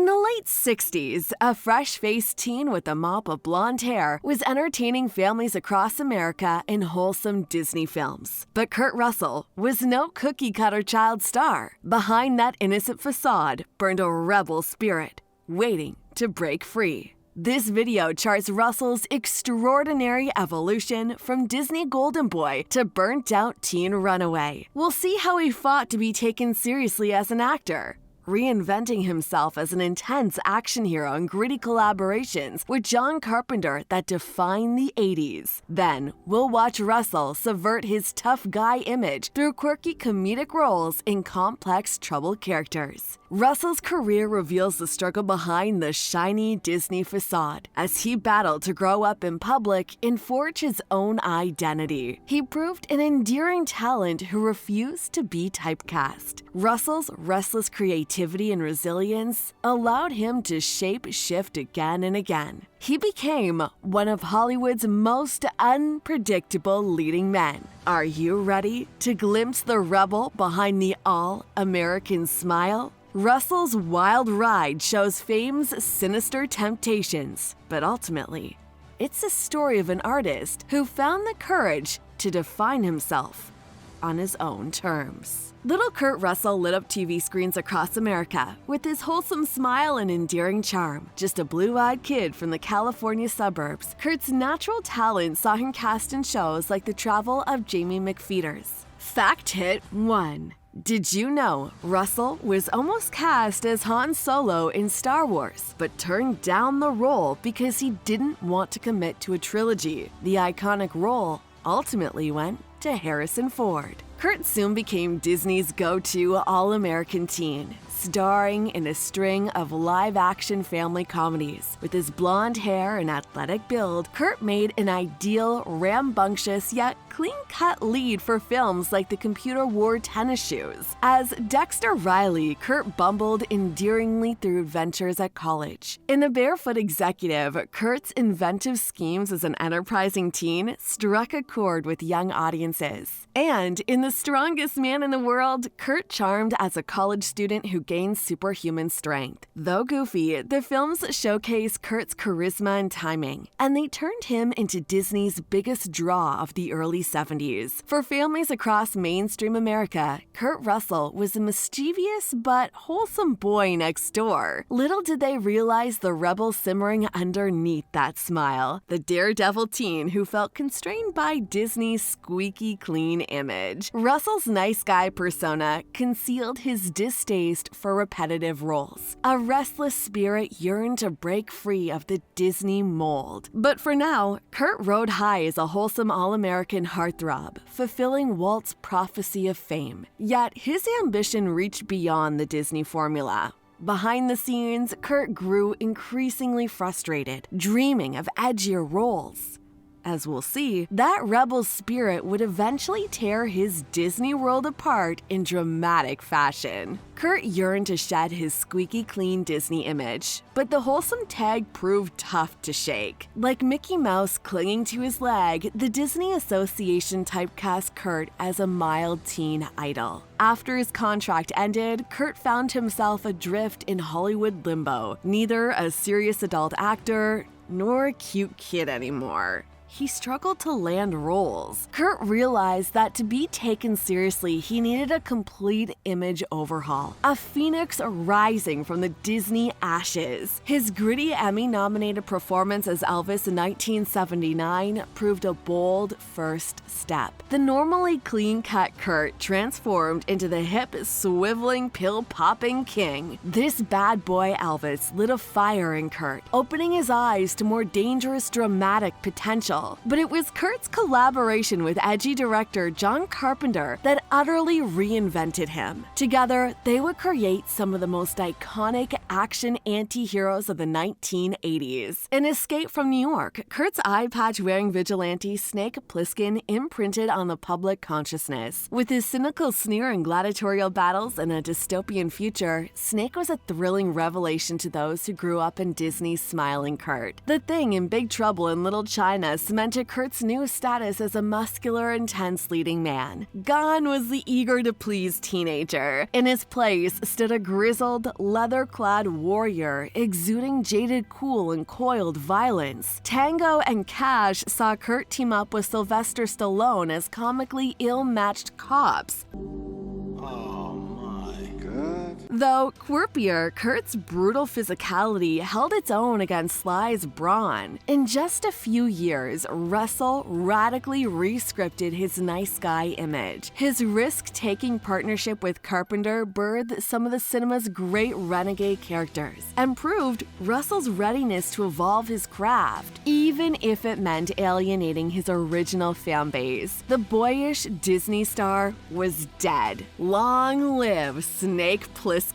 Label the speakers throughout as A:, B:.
A: In the late 60s, a fresh-faced teen with a mop of blonde hair was entertaining families across America in wholesome Disney films. But Kurt Russell was no cookie-cutter child star. Behind that innocent facade burned a rebel spirit, waiting to break free. This video charts Russell's extraordinary evolution from Disney golden boy to burnt-out teen runaway. We'll see how he fought to be taken seriously as an actor, reinventing himself as an intense action hero in gritty collaborations with John Carpenter that define the 80s. Then, we'll watch Russell subvert his tough guy image through quirky comedic roles in complex troubled characters. Russell's career reveals the struggle behind the shiny Disney facade as he battled to grow up in public and forge his own identity. He proved an endearing talent who refused to be typecast. Russell's restless creativity and resilience allowed him to shape-shift again and again. He became one of Hollywood's most unpredictable leading men. Are you ready to glimpse the rebel behind the all-American smile? Russell's wild ride shows fame's sinister temptations, but ultimately, it's a story of an artist who found the courage to define himself on his own terms. Little Kurt Russell lit up TV screens across America with his wholesome smile and endearing charm. Just a blue-eyed kid from the California suburbs, Kurt's natural talent saw him cast in shows like The Travel of Jamie McFeeters. Fact hit 1. Did you know Russell was almost cast as Han Solo in Star Wars, but turned down the role because he didn't want to commit to a trilogy? The iconic role ultimately went to Harrison Ford. Kurt soon became Disney's go-to all-American teen, starring in a string of live-action family comedies. With his blonde hair and athletic build, Kurt made an ideal, rambunctious yet clean-cut lead for films like The Computer Wore Tennis Shoes. As Dexter Riley, Kurt bumbled endearingly through adventures at college. In The Barefoot Executive, Kurt's inventive schemes as an enterprising teen struck a chord with young audiences. And in The Strongest Man in the World, Kurt charmed as a college student who gained superhuman strength. Though goofy, the films showcase Kurt's charisma and timing, and they turned him into Disney's biggest draw of the early 70s. For families across mainstream America, Kurt Russell was a mischievous but wholesome boy next door. Little did they realize the rebel simmering underneath that smile, the daredevil teen who felt constrained by Disney's squeaky clean image. Russell's nice guy persona concealed his distaste for repetitive roles. A restless spirit yearned to break free of the Disney mold. But for now, Kurt rode high as a wholesome all-American heartthrob, fulfilling Walt's prophecy of fame. Yet his ambition reached beyond the Disney formula. Behind the scenes, Kurt grew increasingly frustrated, dreaming of edgier roles. As we'll see, that rebel spirit would eventually tear his Disney World apart in dramatic fashion. Kurt yearned to shed his squeaky clean Disney image, but the wholesome tag proved tough to shake. Like Mickey Mouse clinging to his leg, the Disney Association typecast Kurt as a mild teen idol. After his contract ended, Kurt found himself adrift in Hollywood limbo, neither a serious adult actor nor a cute kid anymore. He struggled to land roles. Kurt realized that to be taken seriously, he needed a complete image overhaul, a phoenix rising from the Disney ashes. His gritty Emmy-nominated performance as Elvis in 1979 proved a bold first step. The normally clean-cut Kurt transformed into the hip, swiveling, pill-popping king. This bad boy Elvis lit a fire in Kurt, opening his eyes to more dangerous, dramatic potential. But it was Kurt's collaboration with edgy director John Carpenter that utterly reinvented him. Together, they would create some of the most iconic action anti-heroes of the 1980s. In Escape from New York, Kurt's eye patch-wearing vigilante Snake Plissken imprinted on the public consciousness. With his cynical sneer and gladiatorial battles in a dystopian future, Snake was a thrilling revelation to those who grew up in Disney's smiling Kurt. The Thing in Big Trouble in Little China cemented Kurt's new status as a muscular, intense leading man. Gone was the eager-to-please teenager. In his place stood a grizzled, leather-clad warrior, exuding jaded cool and coiled violence. Tango and Cash saw Kurt team up with Sylvester Stallone as comically ill-matched cops. Though quirkier, Kurt's brutal physicality held its own against Sly's brawn. In just a few years, Russell radically re-scripted his nice guy image. His risk-taking partnership with Carpenter birthed some of the cinema's great renegade characters and proved Russell's readiness to evolve his craft, even if it meant alienating his original fan base. The boyish Disney star was dead. Long live Snake Plissken.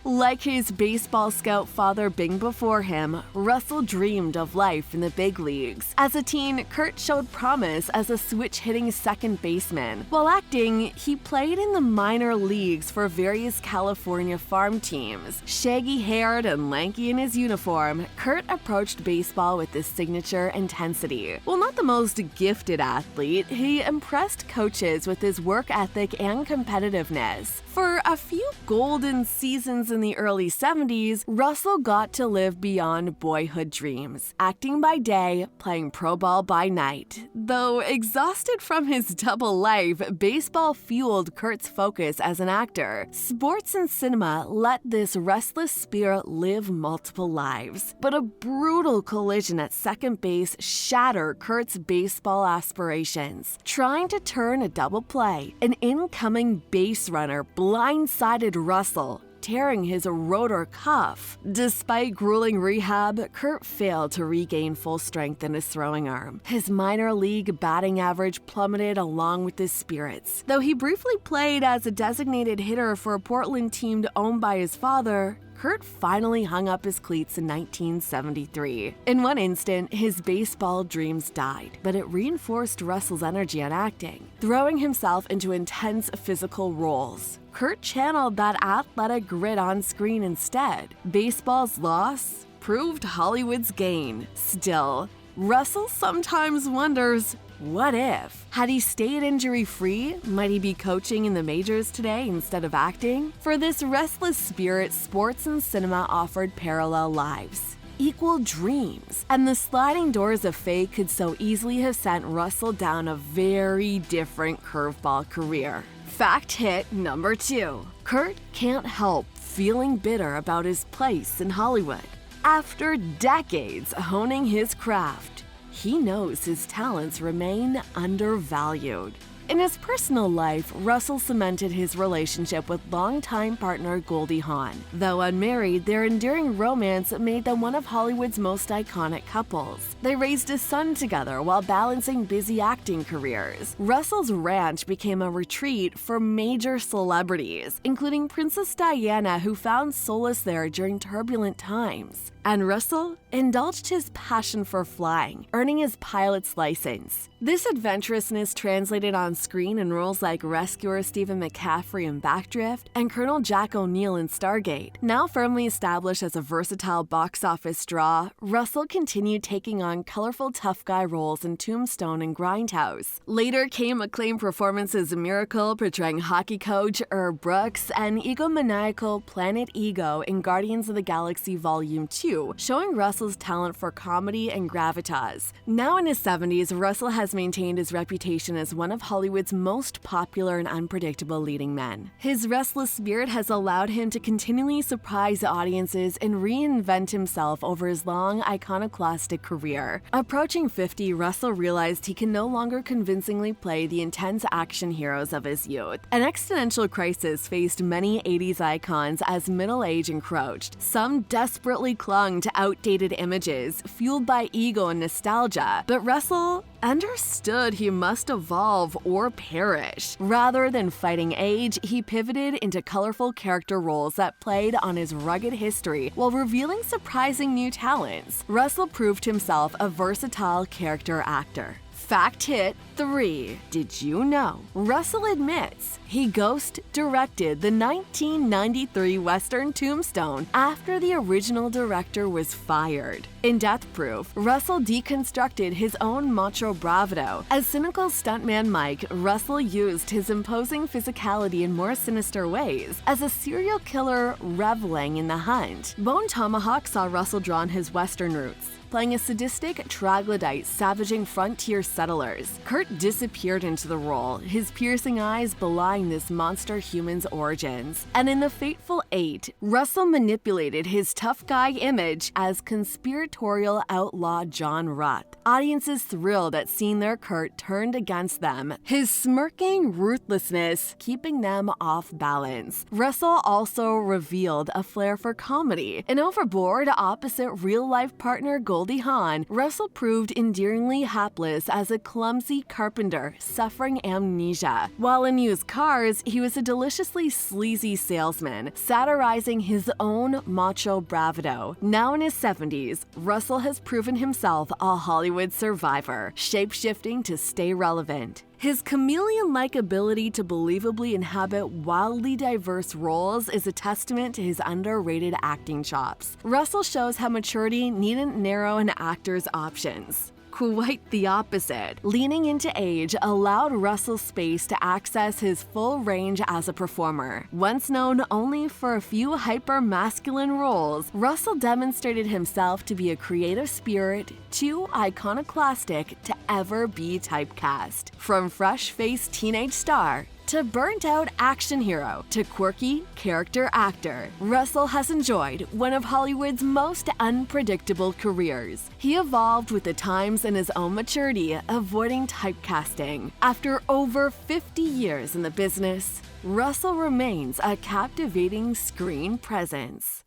A: Like his baseball scout father Bing before him, Russell dreamed of life in the big leagues. As a teen, Kurt showed promise as a switch-hitting second baseman. While acting, he played in the minor leagues for various California farm teams. Shaggy-haired and lanky in his uniform, Kurt approached baseball with his signature intensity. While not the most gifted athlete, he impressed coaches with his work ethic and competitiveness. For a few golden seasons in the early 70s, Russell got to live beyond boyhood dreams, acting by day, playing pro ball by night. Though exhausted from his double life, baseball fueled Kurt's focus as an actor. Sports and cinema let this restless spirit live multiple lives. But a brutal collision at second base shattered Kurt's baseball aspirations. Trying to turn a double play, an incoming base runner blindsided Russell, tearing his rotor cuff. Despite grueling rehab, Kurt failed to regain full strength in his throwing arm. His minor league batting average plummeted along with his spirits. Though he briefly played as a designated hitter for a Portland team owned by his father, Kurt finally hung up his cleats in 1973. In one instant, his baseball dreams died, but it reinforced Russell's energy on acting, throwing himself into intense physical roles. Kurt channeled that athletic grit on screen instead. Baseball's loss proved Hollywood's gain. Still, Russell sometimes wonders, what if? Had he stayed injury-free, might he be coaching in the majors today instead of acting? For this restless spirit, sports and cinema offered parallel lives, equal dreams, and the sliding doors of fate could so easily have sent Russell down a very different curveball career. Fact hit number 2. Kurt can't help feeling bitter about his place in Hollywood. After decades honing his craft, he knows his talents remain undervalued. In his personal life, Russell cemented his relationship with longtime partner Goldie Hawn. Though unmarried, their enduring romance made them one of Hollywood's most iconic couples. They raised a son together while balancing busy acting careers. Russell's ranch became a retreat for major celebrities, including Princess Diana, who found solace there during turbulent times. And Russell indulged his passion for flying, earning his pilot's license. This adventurousness translated on screen in roles like rescuer Stephen McCaffrey in Backdrift and Colonel Jack O'Neill in Stargate. Now firmly established as a versatile box office draw, Russell continued taking on colorful tough guy roles in Tombstone and Grindhouse. Later came acclaimed performances in Miracle, portraying hockey coach Herb Brooks, and egomaniacal Planet Ego in Guardians of the Galaxy Volume 2, showing Russell's talent for comedy and gravitas. Now in his 70s, Russell has maintained his reputation as one of Hollywood's most popular and unpredictable leading men. His restless spirit has allowed him to continually surprise audiences and reinvent himself over his long, iconoclastic career. Approaching 50, Russell realized he can no longer convincingly play the intense action heroes of his youth. An existential crisis faced many 80s icons as middle age encroached. Some desperately clung to outdated images, fueled by ego and nostalgia, but Russell understood he must evolve or perish. Rather than fighting age, he pivoted into colorful character roles that played on his rugged history while revealing surprising new talents. Russell proved himself a versatile character actor. Fact hit 3. Did you know Russell admits he ghost-directed the 1993 Western Tombstone after the original director was fired? In Death Proof, Russell deconstructed his own macho bravado. As cynical stuntman Mike, Russell used his imposing physicality in more sinister ways, as a serial killer reveling in the hunt. Bone Tomahawk saw Russell draw on his Western roots, playing a sadistic troglodyte savaging frontier settlers. Kurt disappeared into the role, his piercing eyes belying this monster human's origins. And in The Fateful Eight, Russell manipulated his tough guy image as conspiratorial outlaw John Ruth. Audiences thrilled at seeing their Kurt turned against them, his smirking ruthlessness keeping them off balance. Russell also revealed a flair for comedy. An overboard, opposite real-life partner Goldie Hawn, Russell proved endearingly hapless as a clumsy carpenter suffering amnesia. While in used cars, he was a deliciously sleazy salesman, satirizing his own macho bravado. Now in his 70s, Russell has proven himself a Hollywood survivor, shape-shifting to stay relevant. His chameleon-like ability to believably inhabit wildly diverse roles is a testament to his underrated acting chops. Russell shows how maturity needn't narrow an actor's options. Quite the opposite. Leaning into age allowed Russell space to access his full range as a performer. Once known only for a few hyper-masculine roles, Russell demonstrated himself to be a creative spirit too iconoclastic to ever be typecast. From fresh-faced teenage star to burnt-out action hero to quirky character actor, Russell has enjoyed one of Hollywood's most unpredictable careers. He evolved with the times and his own maturity, avoiding typecasting. After over 50 years in the business, Russell remains a captivating screen presence.